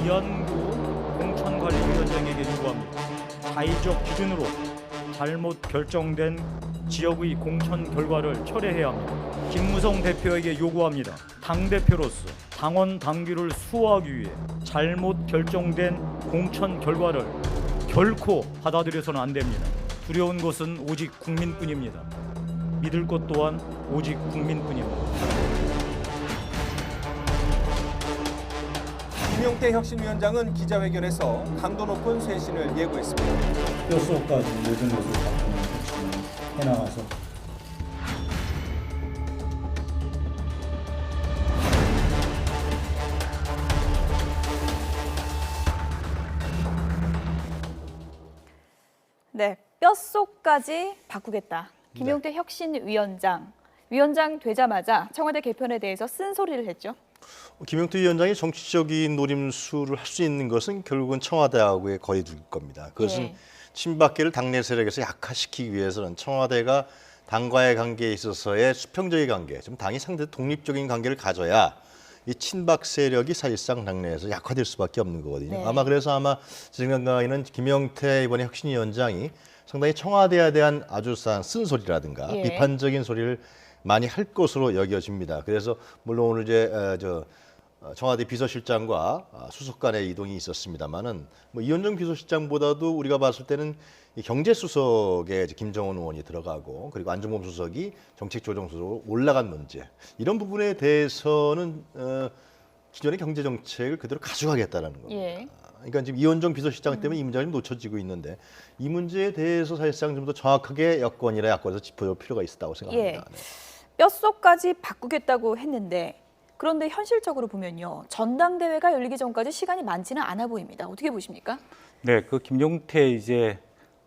이한구 공천관리위원장에게 요구합니다. 자의적 기준으로 잘못 결정된 지역의 공천 결과를 철회해야 합니다. 김무성 대표에게 요구합니다. 당대표로서 당원 당규를 수호하기 위해 잘못 결정된 공천 결과를 결코 받아들여서는 안 됩니다. 두려운 것은 오직 국민뿐입니다. 믿을 것 또한 오직 국민뿐입니다. 김용태 혁신위원장은 기자회견에서 강도 높은 쇄신을 예고했습니다. 뼛속까지 모든 것을 바꾸는 혁신을 해나가서 네, 뼛속까지 바꾸겠다. 김용태 혁신위원장. 위원장 되자마자 청와대 개편에 대해서 쓴소리를 했죠. 김용태 위원장이 정치적인 노림수를 할 수 있는 것은 결국은 청와대하고의 거리둘 겁니다. 그것은 예. 친박계를 당내 세력에서 약화시키기 위해서는 청와대가 당과의 관계에 있어서의 수평적인 관계, 좀 당이 상대 독립적인 관계를 가져야 이 친박 세력이 사실상 당내에서 약화될 수밖에 없는 거거든요. 네. 그래서 제 생각에는 김용태 이번에 혁신위원장이 상당히 청와대에 대한 아주 쓴소리라든가 예. 비판적인 소리를 많이 할 것으로 여겨집니다. 그래서 물론 오늘 청와대 비서실장과 수석 간의 이동이 있었습니다만은 이현정 비서실장보다도 우리가 봤을 때는 이 경제수석에 김정은 의원이 들어가고 그리고 안종범 수석이 정책조정수석으로 올라간 문제 이런 부분에 대해서는 기존의 경제정책을 그대로 가져가겠다는 겁니다. 예. 그러니까 지금 이현정 비서실장 때문에 이 문제가 좀 놓쳐지고 있는데 이 문제에 대해서 사실상 좀 더 정확하게 여권에서 짚어볼 필요가 있다고 생각합니다. 예. 뼛속까지 바꾸겠다고 했는데 그런데 현실적으로 보면요. 전당대회가 열리기 전까지 시간이 많지는 않아 보입니다. 어떻게 보십니까? 네, 그 김용태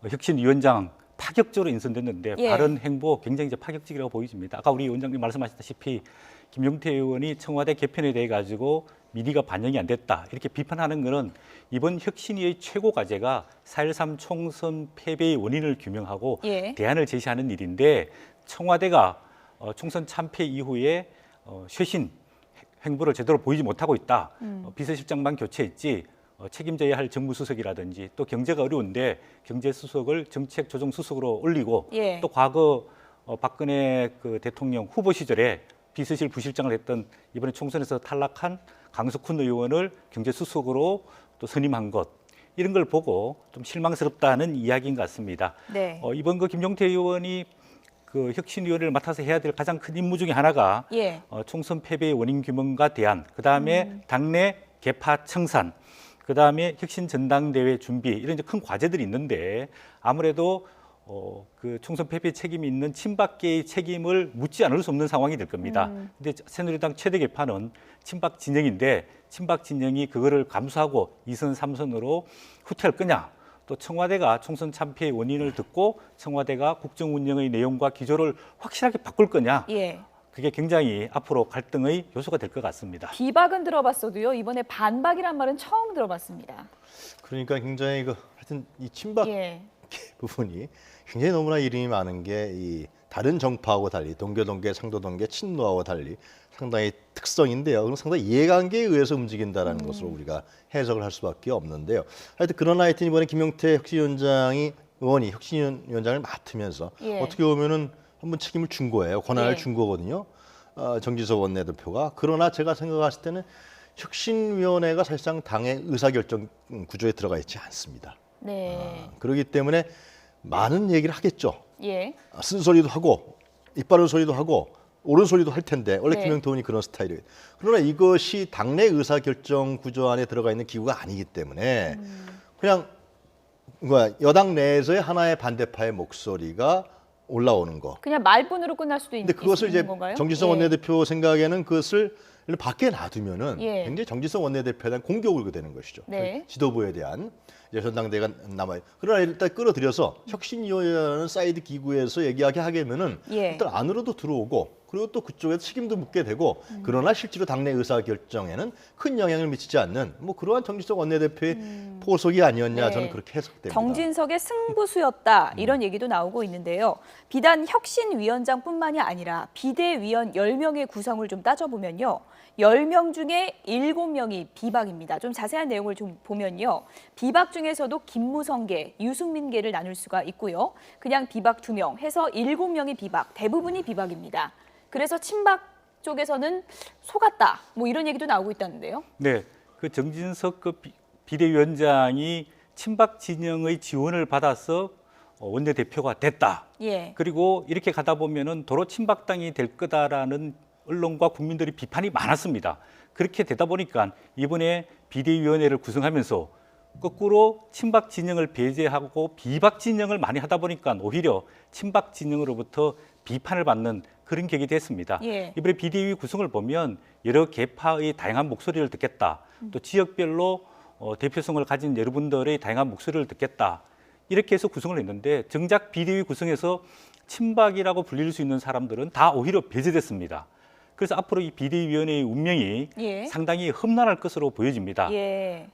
혁신위원장 파격적으로 인선됐는데 예. 발언 행보 굉장히 파격적이라고 보여집니다. 아까 우리 위원장님 말씀하셨다시피 김용태 의원이 청와대 개편에 대해 가지고 민의가 반영이 안 됐다 이렇게 비판하는 것은 이번 혁신위의 최고 과제가 4.13 총선 패배의 원인을 규명하고 예. 대안을 제시하는 일인데 청와대가 총선 참패 이후에 쇄신 행보를 제대로 보이지 못하고 있다. 비서실장만 교체했지 책임져야 할 정무수석이라든지 또 경제가 어려운데 경제수석을 정책조정수석으로 올리고 예. 또 과거 박근혜 대통령 후보 시절에 비서실 부실장을 했던 이번에 총선에서 탈락한 강석훈 의원을 경제수석으로 또 선임한 것 이런 걸 보고 좀 실망스럽다는 이야기인 것 같습니다. 네. 이번 김용태 의원이 혁신위원회를 맡아서 해야 될 가장 큰 임무 중에 하나가 예. 총선 패배의 원인 규명과 대안, 그다음에 당내 개파 청산, 그다음에 혁신 전당대회 준비 이런 이제 큰 과제들이 있는데 아무래도 그 총선 패배 책임이 있는 친박계의 책임을 묻지 않을 수 없는 상황이 될 겁니다. 근데 새누리당 최대 개파는 친박 진영인데 친박 진영이 그거를 감수하고 2선, 3선으로 후퇴할 거냐? 또 청와대가 총선 참패의 원인을 듣고 청와대가 국정 운영의 내용과 기조를 확실하게 바꿀 거냐? 예. 그게 굉장히 앞으로 갈등의 요소가 될 것 같습니다. 비박은 들어봤어도요. 이번에 반박이란 말은 처음 들어봤습니다. 그러니까 굉장히 하여튼 이 친박 예. 부분이 굉장히 너무나 이름이 많은 게 이 다른 정파하고 달리 동계, 상도동계, 친노하고 달리 상당히 특성인데요. 그럼 상당히 이해관계에 의해서 움직인다라는 것으로 우리가 해석을 할 수밖에 없는데요. 하여튼 이번에 김용태 의원이 혁신위원장을 맡으면서 예. 어떻게 보면은 한번 책임을 준 거예요. 권한을 예. 준 거거든요. 정지석 원내대표가. 그러나 제가 생각했을 때는 혁신위원회가 사실상 당의 의사결정 구조에 들어가 있지 않습니다. 네. 그렇기 때문에 많은 얘기를 하겠죠. 예. 쓴소리도 하고 이빠른 소리도 하고 옳은 소리도 할 텐데 원래 네. 김용태 의원이 그런 스타일이에요. 그러나 이것이 당내 의사결정 구조 안에 들어가 있는 기구가 아니기 때문에 그냥 여당 내에서의 하나의 반대파의 목소리가 올라오는 거. 그냥 말뿐으로 끝날 수도 근데 그것을 있는 이제 건가요? 정지석 예. 원내대표 생각에는 그것을 밖에 놔두면은 예. 굉장히 정지석 원내대표에 대한 공격을 되는 것이죠. 네. 지도부에 대한. 이제 전당대회가 남아요. 그러나 일단 끌어들여서 혁신위원회라는 사이드 기구에서 얘기하게 하면은 예. 일단 안으로도 들어오고 그리고 또 그쪽에서 책임도 묻게 되고 그러나 실제로 당내 의사 결정에는 큰 영향을 미치지 않는 뭐 그러한 정진석 원내대표의 포석이 아니었냐 네. 저는 그렇게 해석됩니다. 정진석의 승부수였다 이런 얘기도 나오고 있는데요. 비단 혁신위원장뿐만이 아니라 비대위원 10명의 구성을 좀 따져보면요. 10명 중에 7명이 비박입니다. 좀 자세한 내용을 좀 보면요. 비박 중에서도 김무성계, 유승민계를 나눌 수가 있고요. 그냥 비박 2명 해서 7명이 비박, 대부분이 비박입니다. 그래서 친박 쪽에서는 속았다 뭐 이런 얘기도 나오고 있다는데요. 네, 그 정진석 그 비대위원장이 친박 진영의 지원을 받아서 원내대표가 됐다. 예. 그리고 이렇게 가다 보면은 도로 친박당이 될 거다라는 언론과 국민들이 비판이 많았습니다. 그렇게 되다 보니까 이번에 비대위원회를 구성하면서 거꾸로 친박 진영을 배제하고 비박 진영을 많이 하다 보니까 오히려 친박 진영으로부터 비판을 받는 그런 격이 됐습니다. 예. 이번에 비대위 구성을 보면 여러 계파의 다양한 목소리를 듣겠다. 또 지역별로 대표성을 가진 여러분들의 다양한 목소리를 듣겠다. 이렇게 해서 구성을 했는데 정작 비대위 구성에서 친박이라고 불릴 수 있는 사람들은 다 오히려 배제됐습니다. 그래서 앞으로 이 비대위원회의 운명이 예. 상당히 험난할 것으로 보여집니다. 예.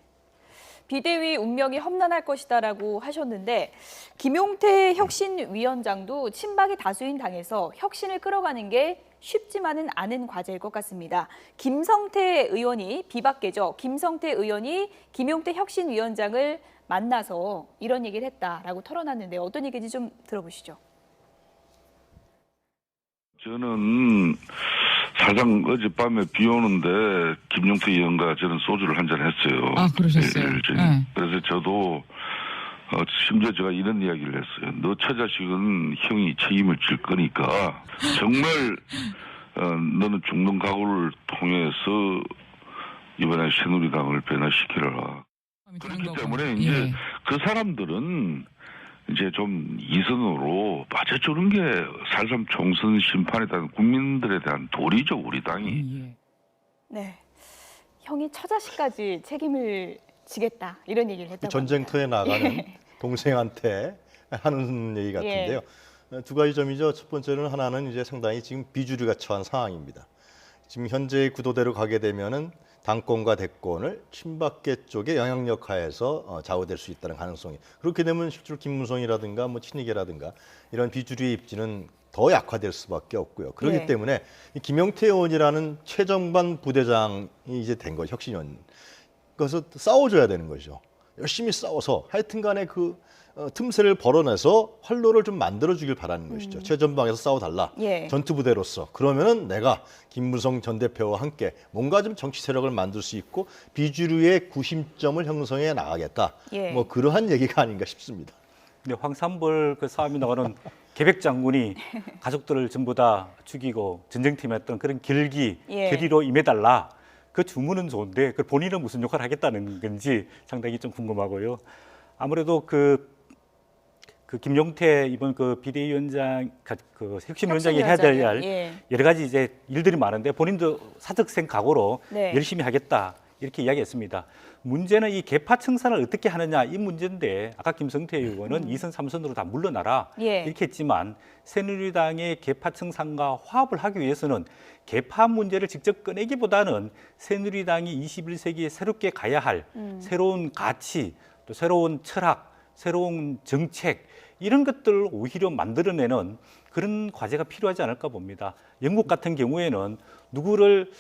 비대위 운명이 험난할 것이다라고 하셨는데 김용태 혁신위원장도 친박이 다수인 당에서 혁신을 끌어가는 게 쉽지만은 않은 과제일 것 같습니다. 김성태 의원이 비박계죠. 김성태 의원이 김용태 혁신위원장을 만나서 이런 얘기를 했다라고 털어놨는데 어떤 얘기인지 좀 들어보시죠. 저는 사장 어젯밤에 비 오는데 김용태 의원과 저는 소주를 한잔 했어요. 아, 그러셨어요? 네. 그래서 저도 심지어 제가 이런 이야기를 했어요. 너 처자식은 형이 책임을 질 거니까 정말 너는 죽는 각오를 통해서 이번에 새누리당을 변화시키라. 그렇기 때문에 이제 예. 그 사람들은 이제 좀 이선으로 맞아주는 게 4.3 총선 심판에 대한 국민들에 대한 도리죠, 우리 당이. 예. 네, 형이 처자식까지 책임을 지겠다 이런 얘기를 했다고 전쟁터에 나가는 동생한테 하는 얘기 같은데요. 두 가지 점이죠. 첫 번째는 하나는 이제 상당히 지금 비주류가 처한 상황입니다. 지금 현재의 구도대로 가게 되면은 당권과 대권을 친박계 쪽의 영향력 하에서 좌우될 수 있다는 가능성이. 그렇게 되면 실제로 김무성이라든가 뭐 친이계라든가 이런 비주류의 입지는 더 약화될 수밖에 없고요. 그렇기 예. 때문에 이 김용태 의원이라는 최정반 부대장이 이제 된 거죠. 혁신위원. 그래서 싸워줘야 되는 거죠. 열심히 싸워서 하여튼간에 그 틈새를 벌어내서 활로를 좀 만들어주길 바라는 것이죠. 최전방에서 싸워달라. 예. 전투부대로서. 그러면은 내가 김무성 전 대표와 함께 뭔가 좀 정치 세력을 만들 수 있고 비주류의 구심점을 형성해 나가겠다. 예. 뭐 그러한 얘기가 아닌가 싶습니다. 근데 황산벌 그 싸움이 나가는 계백 장군이 가족들을 전부 다 죽이고 전쟁팀에 했던 그런 예. 결의로 임해달라. 그 주문은 좋은데 그 본인은 무슨 역할을 하겠다는 건지 상당히 좀 궁금하고요. 아무래도 그 김용태 이번 그 비대위원장 그 혁신위원장이 해야 될 예. 여러 가지 이제 일들이 많은데 본인도 사특생 각오로 네. 열심히 하겠다 이렇게 이야기했습니다. 문제는 이 계파 청산을 어떻게 하느냐 이 문제인데 아까 김성태 의원은 2선 3선으로 다 물러나라 예. 이렇게 했지만 새누리당의 계파 청산과 화합을 하기 위해서는 계파 문제를 직접 꺼내기보다는 새누리당이 21세기에 새롭게 가야 할 새로운 가치 또 새로운 철학 새로운 정책 이런 것들을 오히려 만들어내는 그런 과제가 필요하지 않을까 봅니다. 영국 같은 경우에는 누구를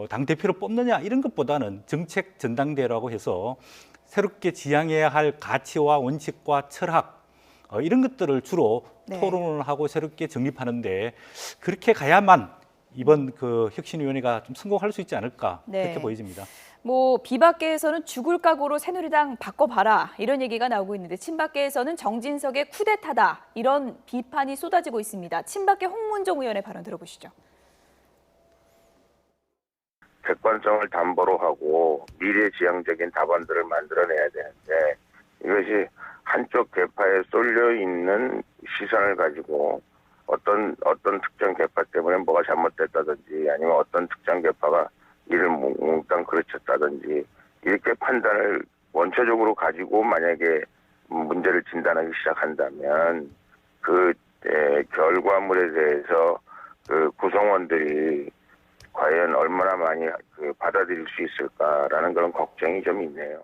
당대표로 뽑느냐 이런 것보다는 정책 전당대회라고 해서 새롭게 지향해야 할 가치와 원칙과 철학 이런 것들을 주로 네. 토론을 하고 새롭게 정립하는데 그렇게 가야만 이번 그 혁신위원회가 좀 성공할 수 있지 않을까 네. 그렇게 보여집니다. 뭐 비박계에서는 죽을 각오로 새누리당 바꿔봐라 이런 얘기가 나오고 있는데 친박계에서는 정진석의 쿠데타다 이런 비판이 쏟아지고 있습니다. 친박계 홍문종 의원의 발언 들어보시죠. 객관성을 담보로 하고 미래지향적인 답안들을 만들어내야 되는데 이것이 한쪽 계파에 쏠려 있는 시선을 가지고 어떤 특정 계파 때문에 뭐가 잘못됐다든지 아니면 어떤 특정 계파가 이를 몽땅 그르쳤다든지 이렇게 판단을 원초적으로 가지고 만약에 문제를 진단하기 시작한다면 그 결과물에 대해서 그 구성원들이 과연 얼마나 많이 받아들일 수 있을까라는 그런 걱정이 좀 있네요.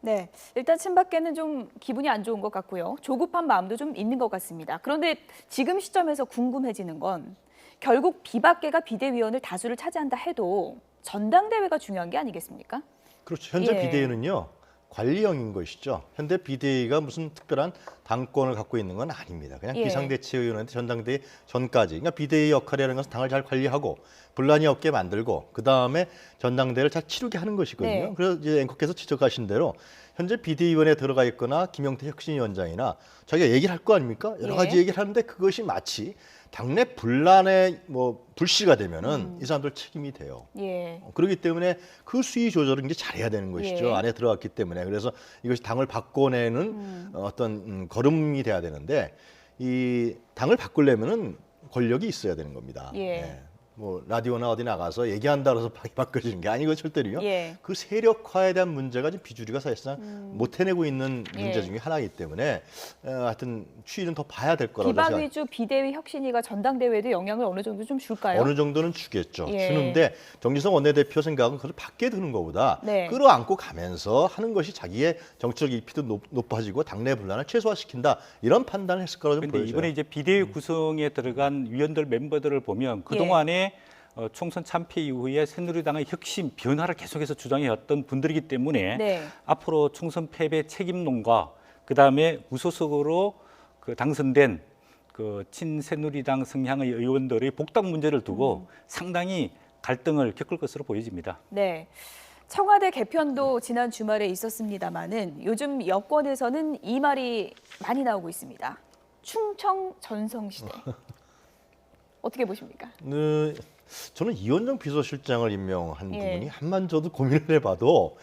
네, 일단 친박계는 좀 기분이 안 좋은 것 같고요. 조급한 마음도 좀 있는 것 같습니다. 그런데 지금 시점에서 궁금해지는 건 결국 비박계가 비대위원을 다수를 차지한다 해도 전당대회가 중요한 게 아니겠습니까? 그렇죠. 현재 예. 비대위는요. 관리형인 것이죠. 현재 비대위가 무슨 특별한 당권을 갖고 있는 건 아닙니다. 그냥 예. 비상대책위원회인데 전당대회 전까지. 그러니까 비대위 역할이라는 것은 당을 잘 관리하고 분란이 없게 만들고 그다음에 전당대회를 잘 치르게 하는 것이거든요. 네. 그래서 이제 앵커께서 지적하신 대로 현재 비대위원회에 들어가 있거나 김용태 혁신위원장이나 자기가 얘기를 할 거 아닙니까? 여러 가지 예. 얘기를 하는데 그것이 마치 당내 분란의 불씨가 되면은 이 사람들 책임이 돼요. 예. 그렇기 때문에 그 수위 조절을 이제 잘해야 되는 것이죠. 예. 안에 들어갔기 때문에. 그래서 이것이 당을 바꿔내는 어떤 걸음이 돼야 되는데 이 당을 바꾸려면은 권력이 있어야 되는 겁니다. 예. 뭐 라디오나 어디 나가서 얘기한다 그래서 바꿔지는 게 아니고 절대로요. 예. 그 세력화에 대한 문제가 지금 비주류가 사실상 못 해내고 있는 문제 예. 중에 하나이기 때문에 하여튼 추이는 더 봐야 될 거라고 비박 생각합니다. 위주 비대위 혁신위가 전당대회에도 영향을 어느 정도 좀 줄까요? 어느 정도는 주겠죠. 예. 주는데 정진석 원내대표 생각은 그걸 밖에 두는 것보다 네. 끌어안고 가면서 하는 것이 자기의 정치적 입지도 높아지고 당내 분란을 최소화시킨다. 이런 판단을 했을 거라고 좀 그런데 보여져요. 이번에 이제 비대위 구성에 들어간 위원들 멤버들을 보면 그동안에 총선 참패 이후에 새누리당의 혁신 변화를 계속해서 주장해왔던 분들이기 때문에 네. 앞으로 총선 패배 책임론과 그다음에 무소속으로 당선된 친새누리당 성향의 의원들의 복당 문제를 두고 상당히 갈등을 겪을 것으로 보여집니다. 네. 청와대 개편도 지난 주말에 있었습니다마는 요즘 여권에서는 이 말이 많이 나오고 있습니다. 충청 전성시대. 어떻게 보십니까? 네, 저는 이원정 비서실장을 임명한 예. 부분이 한만 저도 고민을 해봐도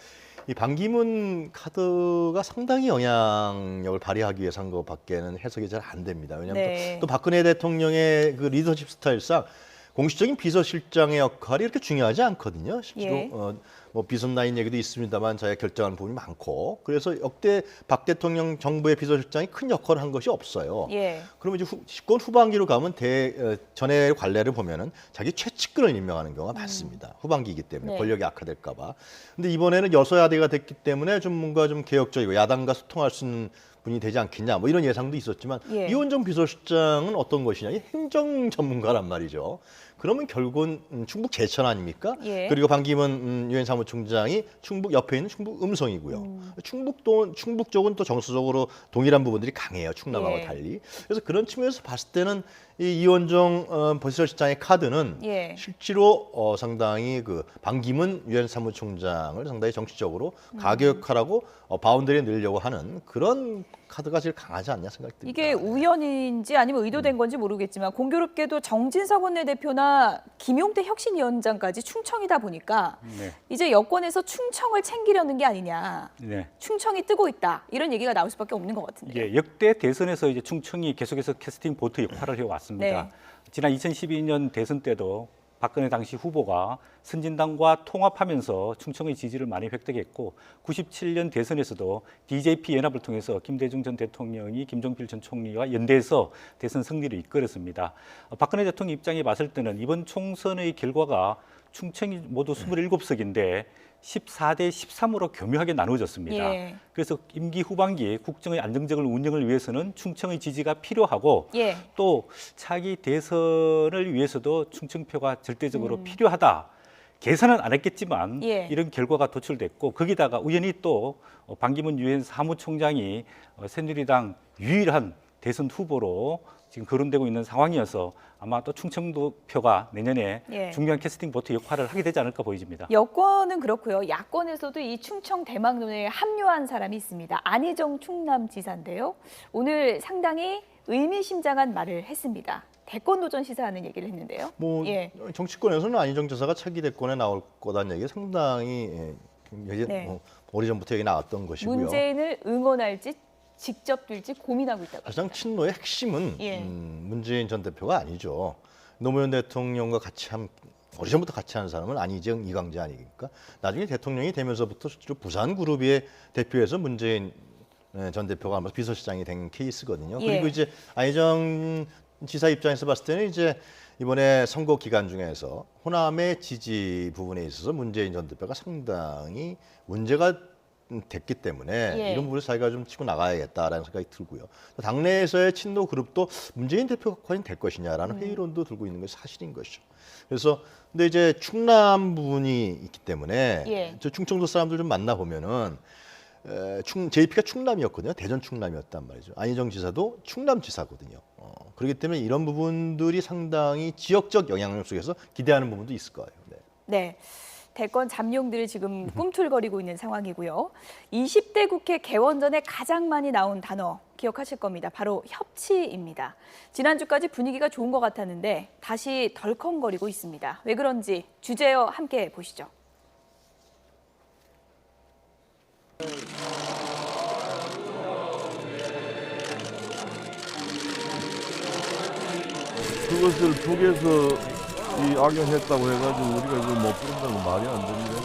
이 반기문 카드가 상당히 영향력을 발휘하기 위해서 한 것밖에는 해석이 잘 안 됩니다. 왜냐하면 네. 또 박근혜 대통령의 그 리더십 스타일상 공식적인 비서실장의 역할이 이렇게 중요하지 않거든요. 실제로 예. 뭐 비선라인 얘기도 있습니다만 자기가 결정하는 부분이 많고 그래서 역대 박 대통령 정부의 비서실장이 큰 역할을 한 것이 없어요. 예. 그러면 이제 집권 후반기로 가면 전에 관례를 보면은 자기 최측근을 임명하는 경우가 많습니다. 후반기이기 때문에 네. 권력이 악화될까봐. 근데 이번에는 여소야대가 됐기 때문에 좀 뭔가 좀 개혁적이고 야당과 소통할 수 있는 분이 되지 않겠냐 뭐 이런 예상도 있었지만 예. 이원정 비서실장은 어떤 것이냐 이 행정 전문가란 말이죠. 그러면 결국은 충북 제천 아닙니까? 예. 그리고 반기문 유엔 사무총장이 충북 옆에 있는 충북 음성이고요. 충북 쪽은 또 정서적으로 동일한 부분들이 강해요. 충남하고 예. 달리. 그래서 그런 측면에서 봤을 때는 이 이원정 비서실장의 카드는 예. 실제로 상당히 그 반기문 유엔 사무총장을 상당히 정치적으로 가격하라고 바운더리에 넣으려고 하는 그런 카드가 제일 강하지 않냐 생각이 듭니다. 이게 우연인지 아니면 의도된 건지 모르겠지만 공교롭게도 정진석 원내대표나 김용태 혁신위원장까지 충청이다 보니까 네. 이제 여권에서 충청을 챙기려는 게 아니냐. 네. 충청이 뜨고 있다. 이런 얘기가 나올 수밖에 없는 것 같은데요. 예, 역대 대선에서 이제 충청이 계속해서 캐스팅 보트 역할을 해왔습니다. 네. 지난 2012년 대선 때도 박근혜 당시 후보가 선진당과 통합하면서 충청의 지지를 많이 획득했고 97년 대선에서도 DJP 연합을 통해서 김대중 전 대통령이 김종필 전 총리와 연대해서 대선 승리를 이끌었습니다. 박근혜 대통령 입장에 봤을 때는 이번 총선의 결과가 충청이 모두 27석인데 14대 13으로 교묘하게 나누어졌습니다. 예. 그래서 임기 후반기에 국정의 안정적인 운영을 위해서는 충청의 지지가 필요하고 예. 또 차기 대선을 위해서도 충청표가 절대적으로 필요하다. 계산은 안 했겠지만 예. 이런 결과가 도출됐고 거기다가 우연히 또 반기문 유엔 사무총장이 새누리당 유일한 대선 후보로 지금 거론되고 있는 상황이어서 아마 또 충청도 표가 내년에 예. 중요한 캐스팅 보트 역할을 하게 되지 않을까 보여집니다. 여권은 그렇고요. 야권에서도 이 충청 대망론에 합류한 사람이 있습니다. 안희정 충남지사인데요. 오늘 상당히 의미심장한 말을 했습니다. 대권 도전 시사하는 얘기를 했는데요. 뭐 예. 정치권에서는 안희정 지사가 차기 대권에 나올 거다는 얘기가 상당히 네. 오래전부터 얘기 나왔던 것이고요. 문재인을 응원할지 직접 들지 고민하고 있다고 가장 합니다. 친노의 핵심은 예. 문재인 전 대표가 아니죠. 노무현 대통령과 같이 오래전부터 같이 하는 사람은 안희정, 이광재 아니니까 나중에 대통령이 되면서부터 실제로 부산그룹의 대표에서 문재인 전 대표가 아마 비서실장이 된 케이스거든요. 예. 그리고 이제 안희정 지사 입장에서 봤을 때는 이제 이번에 선거 기간 중에서 호남의 지지 부분에 있어서 문재인 전 대표가 상당히 문제가 됐기 때문에 예. 이런 부분을 자기가 좀 치고 나가야겠다라는 생각이 들고요. 당내에서의 친노 그룹도 문재인 대표가 과연 될 것이냐라는 회의론도 들고 있는 것이 사실인 것이죠. 그래서 근데 이제 충남 부분이 있기 때문에 예. 저 충청도 사람들 좀 만나 보면은 JP가 충남이었거든요. 대전 충남이었단 말이죠. 안희정 지사도 충남 지사거든요. 그렇기 때문에 이런 부분들이 상당히 지역적 영향력 속에서 기대하는 부분도 있을 거예요. 네. 네. 대권 잠룡들이 지금 꿈틀거리고 있는 상황이고요. 20대 국회 개원 전에 가장 많이 나온 단어 기억하실 겁니다. 바로 협치입니다. 지난주까지 분위기가 좋은 것 같았는데 다시 덜컹거리고 있습니다. 왜 그런지 주제어 함께 보시죠. 그것을 북에서 악용했다고 해가지고 우리가 이걸 못 부른다는 건 말이 안 됩니다.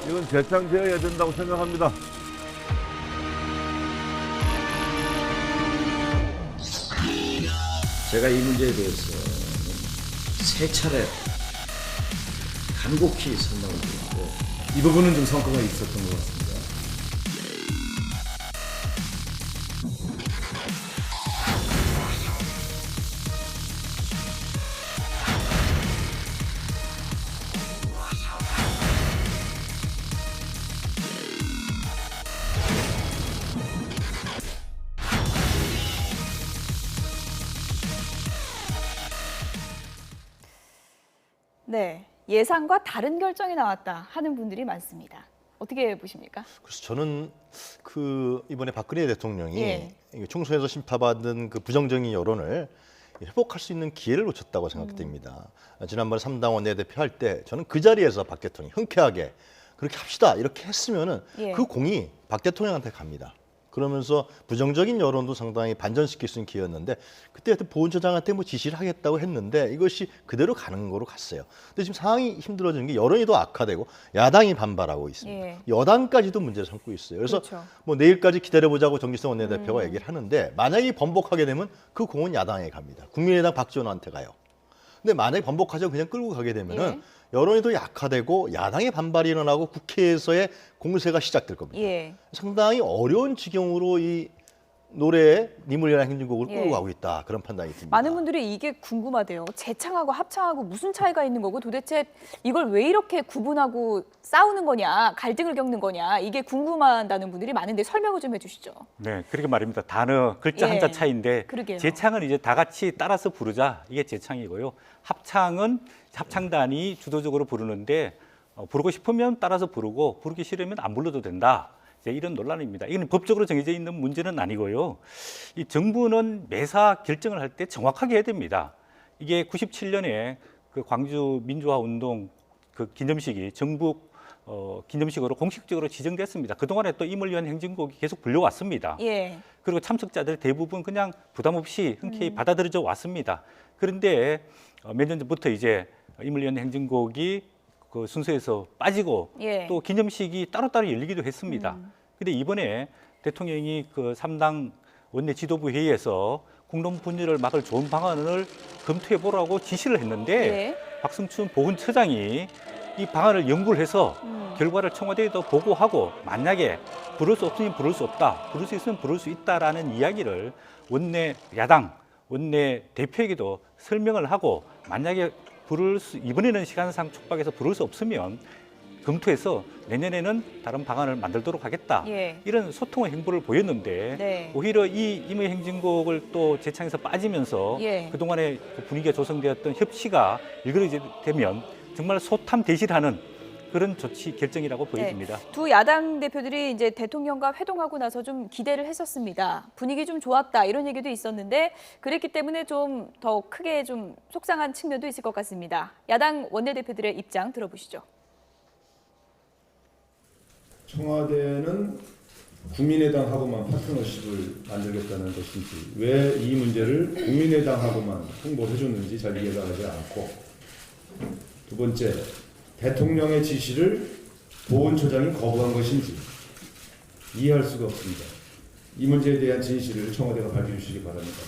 이건 재창되어야 된다고 생각합니다. 제가 이 문제에 대해서 세 차례 간곡히 설명을 드렸고 이 부분은 좀 성과가 있었던 것 같습니다. 네, 예상과 다른 결정이 나왔다 하는 분들이 많습니다. 어떻게 보십니까? 그래서 저는 그 이번에 박근혜 대통령이 예. 총선에서 심판받은 그 부정적인 여론을 회복할 수 있는 기회를 놓쳤다고 생각됩니다. 지난번에 3당 원내대표 할 때 저는 그 자리에서 박 대통령이 흔쾌하게 그렇게 합시다 이렇게 했으면은 예. 그 공이 박 대통령한테 갑니다. 그러면서 부정적인 여론도 상당히 반전시킬 수 있는 기회였는데 그때 하여튼 보훈처장한테 뭐 지시를 하겠다고 했는데 이것이 그대로 가는 거로 갔어요. 근데 지금 상황이 힘들어지는 게 여론이 더 악화되고 야당이 반발하고 있습니다. 예. 여당까지도 문제를 삼고 있어요. 그래서 그렇죠. 뭐 내일까지 기다려보자고 정기성 원내대표가 얘기를 하는데 만약에 번복하게 되면 그 공은 야당에 갑니다. 국민의당 박지원한테 가요. 근데 만약에 번복하자고 그냥 끌고 가게 되면은 여론이 더 약화되고 야당의 반발이 일어나고 국회에서의 공세가 시작될 겁니다. 예. 상당히 어려운 지경으로 이 노래의 님을 위한 행진곡을 예. 끌고 가고 있다. 그런 판단이 듭니다. 많은 분들이 이게 궁금하대요. 재창하고 합창하고 무슨 차이가 있는 거고 도대체 이걸 왜 이렇게 구분하고 싸우는 거냐, 갈등을 겪는 거냐 이게 궁금하다는 분들이 많은데 설명을 좀 해주시죠. 네, 그렇게 말입니다. 단어, 글자 예. 한자 차이인데 그러게요. 재창은 이제 다 같이 따라서 부르자 이게 재창이고요. 합창은 합창단이 주도적으로 부르는데 부르고 싶으면 따라서 부르고 부르기 싫으면 안 불러도 된다. 이제 이런 논란입니다. 이건 법적으로 정해져 있는 문제는 아니고요. 이 정부는 매사 결정을 할 때 정확하게 해야 됩니다. 이게 97년에 그 광주 민주화 운동 그 기념식이 전국 기념식으로 공식적으로 지정됐습니다. 그동안에 또 임을 위한 행진곡이 계속 불려왔습니다. 예. 그리고 참석자들 대부분 그냥 부담 없이 흔쾌히 받아들여져 왔습니다. 그런데 몇 년 전부터 이제 임을 위한 행진곡이 그 순서에서 빠지고 예. 또 기념식이 따로따로 열리기도 했습니다. 근데 이번에 대통령이 그 3당 원내 지도부 회의에서 공론 분열을 막을 좋은 방안을 검토해 보라고 지시를 했는데 예. 박승춘 보훈처장이 이 방안을 연구를 해서 결과를 청와대에도 보고하고 만약에 부를 수 없으면 부를 수 없다, 부를 수 있으면 부를 수 있다라는 이야기를 원내 야당 원내 대표에게도 설명을 하고 만약에 이번에는 시간상 촉박해서 부를 수 없으면 검토해서 내년에는 다른 방안을 만들도록 하겠다. 예. 이런 소통의 행보를 보였는데 네. 오히려 이 임의 행진곡을 또 재창에서 빠지면서 예. 그동안에 그 분위기가 조성되었던 협치가 일그러지면 정말 소탐대실하는 그런 조치 결정이라고 보여집니다. 두 야당 대표들이 이제 대통령과 회동하고 나서 좀 기대를 했었습니다. 분위기 좀 좋았다 이런 얘기도 있었는데 그랬기 때문에 좀 더 크게 좀 속상한 측면도 있을 것 같습니다. 야당 원내대표들의 입장 들어보시죠. 청와대는 국민의당하고만 파트너십을 만들겠다는 것인지 왜 이 문제를 국민의당하고만 홍보를 해줬는지 잘 이해가 가지 않고 두 번째, 대통령의 지시를 보훈처장이 거부한 것인지 이해할 수가 없습니다. 이 문제에 대한 진실을 청와대가 밝혀 주시기 바랍니다.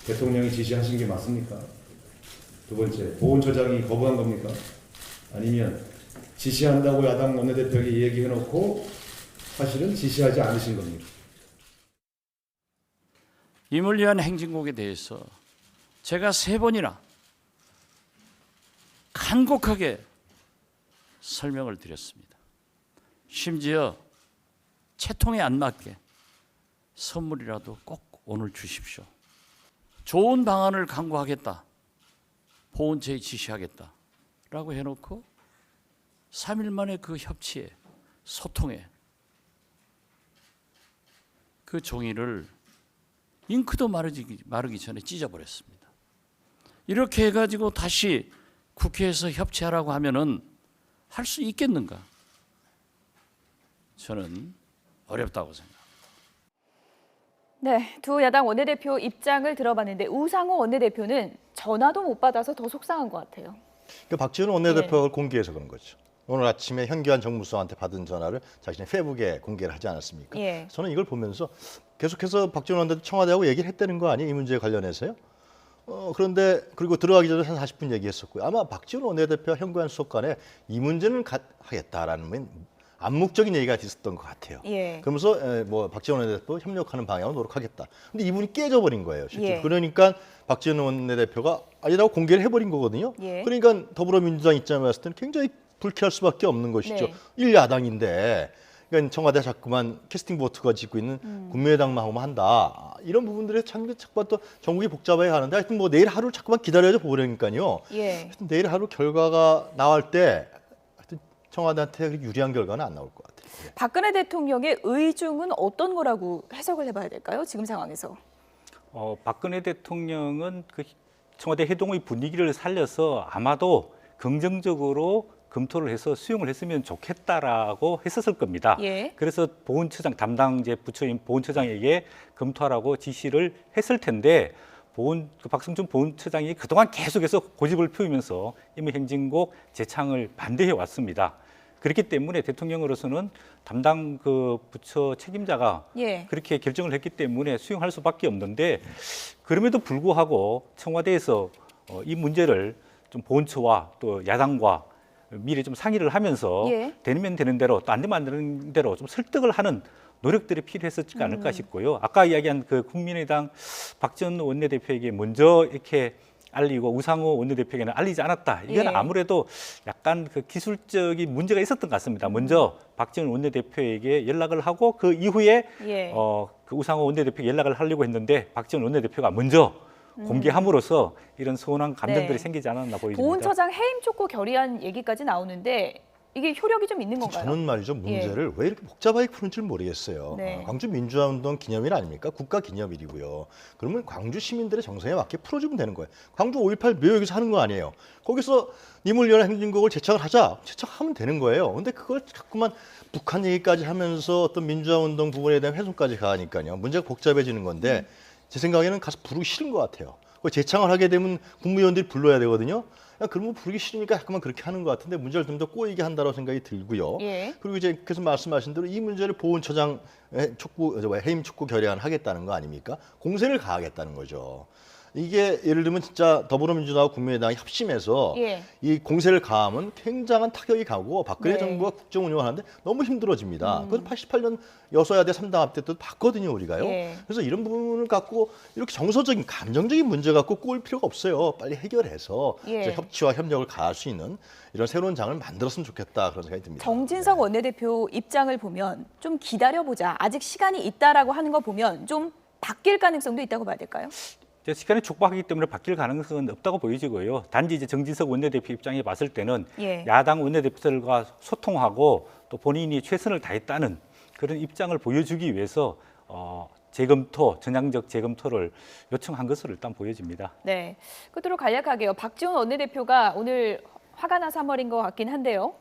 대통령이 지시하신 게 맞습니까? 두 번째, 보훈처장이 거부한 겁니까? 아니면 지시한다고 야당 원내대표에게 얘기해놓고 사실은 지시하지 않으신 겁니까? 이물리한 행진곡에 대해서 제가 3번이나 간곡하게 설명을 드렸습니다. 심지어 채통에 안 맞게 선물이라도 꼭 오늘 주십시오. 좋은 방안을 강구하겠다. 보훈처에 지시하겠다. 라고 해놓고 3일 만에 그 협치에 소통에 그 종이를 잉크도 마르기 전에 찢어버렸습니다. 이렇게 해가지고 다시 국회에서 협치하라고 하면은 할 수 있겠는가? 저는 어렵다고 생각합니다. 네, 두 야당 원내대표 입장을 들어봤는데 우상호 원내대표는 전화도 못 받아서 더 속상한 것 같아요. 박지원 원내대표가 공개해서 그런 거죠. 오늘 아침에 현기환 정무수석한테 받은 전화를 자신의 페이북에 공개를 하지 않았습니까? 예. 저는 이걸 보면서 계속해서 박지원 원내대표 청와대하고 얘기를 했다는 거 아니에요? 이 문제에 관련해서요. 그런데 그리고 들어가기 전에 한 40분 얘기했었고요. 아마 박지원 원내대표와 현기환 수석 간에 이 문제는 하겠다라는 암묵적인 얘기가 있었던 것 같아요. 예. 그러면서 뭐 박지원 원내대표 협력하는 방향으로 노력하겠다. 근데 이분이 깨져버린 거예요. 실제로. 예. 그러니까 박지원 원내대표가 아니라고 공개를 해버린 거거든요. 예. 그러니까 더불어민주당 입장에 봤을 때는 굉장히 불쾌할 수밖에 없는 것이죠. 네. 1야당인데 그러니까 청와대 자꾸만 캐스팅 보트가 짓고 있는 국민의당만 한다. 이런 부분들에 자꾸만 또 전국이 복잡하게 가는데 하여튼 뭐 내일 하루 자꾸만 기다려줘 보려니까요. 예. 하여튼 내일 하루 결과가 나올 때 하여튼 청와대한테 유리한 결과는 안 나올 것 같아요. 네. 박근혜 대통령의 의중은 어떤 거라고 해석을 해봐야 될까요? 지금 상황에서. 박근혜 대통령은 그 청와대 회동의 분위기를 살려서 아마도 긍정적으로 검토를 해서 수용을 했으면 좋겠다라고 했었을 겁니다. 예. 그래서 보훈처장 담당 이제 부처인 보훈처장에게 검토하라고 지시를 했을 텐데 박성준 보훈처장이 그동안 계속해서 고집을 피우면서 임의행진곡 재창을 반대해 왔습니다. 그렇기 때문에 대통령으로서는 담당 그 부처 책임자가 예. 그렇게 결정을 했기 때문에 수용할 수밖에 없는데 그럼에도 불구하고 청와대에서 이 문제를 좀 보훈처와 또 야당과 미리 좀 상의를 하면서 예. 되면 되는 대로 또 안 되면 안 되는 대로 좀 설득을 하는 노력들이 필요했었지 않을까 싶고요. 아까 이야기한 그 국민의당 박지원 원내대표에게 먼저 이렇게 알리고 우상호 원내대표에게는 알리지 않았다. 이건 예. 아무래도 약간 그 기술적인 문제가 있었던 것 같습니다. 먼저 박지원 원내대표에게 연락을 하고 그 이후에 예. 그 우상호 원내대표에게 연락을 하려고 했는데 박지원 원내대표가 먼저 공개함으로써 이런 서운한 감정들이 네. 생기지 않았나 보입니다. 보훈처장 해임 촉구 결의안 얘기까지 나오는데 이게 효력이 좀 있는 건가요? 저는 말이죠. 문제를 왜 이렇게 복잡하게 푸는지 모르겠어요. 네. 광주 민주화운동 기념일 아닙니까? 국가 기념일이고요. 그러면 광주 시민들의 정서에 맞게 풀어주면 되는 거예요. 광주 5.18 묘역에서 하는 거 아니에요. 거기서 니물리한 행진곡을 제창을 하자. 제창하면 되는 거예요. 근데 그걸 자꾸만 북한 얘기까지 하면서 어떤 민주화운동 부분에 대한 훼손까지 가니까요. 문제가 복잡해지는 건데 제 생각에는 가서 부르기 싫은 것 같아요. 재창을 하게 되면 국무위원들이 불러야 되거든요. 그러면 부르기 싫으니까 잠깐만 그렇게 하는 것 같은데 문제를 좀 더 꼬이게 한다고 생각이 들고요. 예. 그리고 이제 그래서 말씀하신 대로 이 문제를 보훈처장 해임 촉구 결의안 하겠다는 거 아닙니까? 공세를 가하겠다는 거죠. 이게 예를 들면 진짜 더불어민주당과 국민의당이 합심해서 예. 이 공세를 가하면 굉장한 타격이 가고 박근혜 네. 정부가 국정 운영하는데 너무 힘들어집니다. 그래서 88년 여소야대 3당 합대 때도 봤거든요, 우리가요. 예. 그래서 이런 부분을 갖고 이렇게 정서적인 감정적인 문제 갖고 꼬일 필요가 없어요. 빨리 해결해서 예. 이제 협치와 협력을 가할 수 있는 이런 새로운 장을 만들었으면 좋겠다 그런 생각이 듭니다. 정진석 원내대표 입장을 보면 좀 기다려보자. 아직 시간이 있다라고 하는 거 보면 좀 바뀔 가능성도 있다고 봐야 될까요? 시간이 촉박하기 때문에 바뀔 가능성은 없다고 보여지고요. 단지 이제 정진석 원내대표 입장에 봤을 때는 예. 야당 원내대표들과 소통하고 또 본인이 최선을 다했다는 그런 입장을 보여주기 위해서 재검토, 전향적 재검토를 요청한 것으로 일단 보여집니다. 네, 끝으로 간략하게요. 박지원 원내대표가 오늘 화가 나서 한 말인 것 같긴 한데요.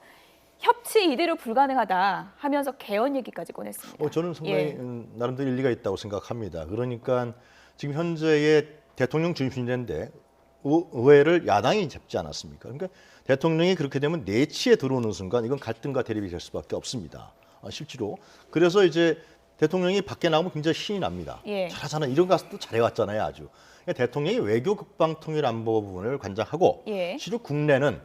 협치 이대로 불가능하다 하면서 개헌 얘기까지 꺼냈습니다. 저는 상당히 예. 나름대로 일리가 있다고 생각합니다. 그러니까 지금 현재의 대통령 중심제인데 의회를 야당이 잡지 않았습니까? 그러니까 대통령이 그렇게 되면 내치에 들어오는 순간 이건 갈등과 대립이 될 수밖에 없습니다. 실제로. 그래서 이제 대통령이 밖에 나오면 굉장히 신이 납니다. 예. 잘하잖아. 이런 가서도 잘해왔잖아요, 아주. 그러니까 대통령이 외교, 국방, 통일, 안보 부분을 관장하고 예. 실로 국내는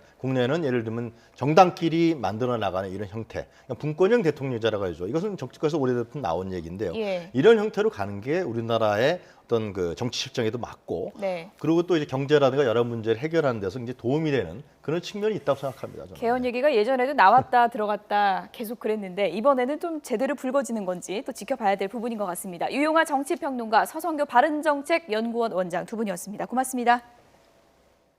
예를 들면 정당끼리 만들어 나가는 이런 형태, 그러니까 분권형 대통령제라고 하죠. 이것은 정치권에서 오래전부터 나온 얘기인데요. 예. 이런 형태로 가는 게 우리나라의 어떤 그 정치 실정에도 맞고, 네. 그리고 또 이제 경제라든가 여러 문제를 해결하는 데서 이제 도움이 되는 그런 측면이 있다고 생각합니다. 저는. 개헌 얘기가 예전에도 나왔다 들어갔다 계속 그랬는데 이번에는 좀 제대로 불거지는 건지 또 지켜봐야 될 부분인 것 같습니다. 유용하 정치평론가, 서성교 바른정책연구원 원장 두 분이었습니다. 고맙습니다.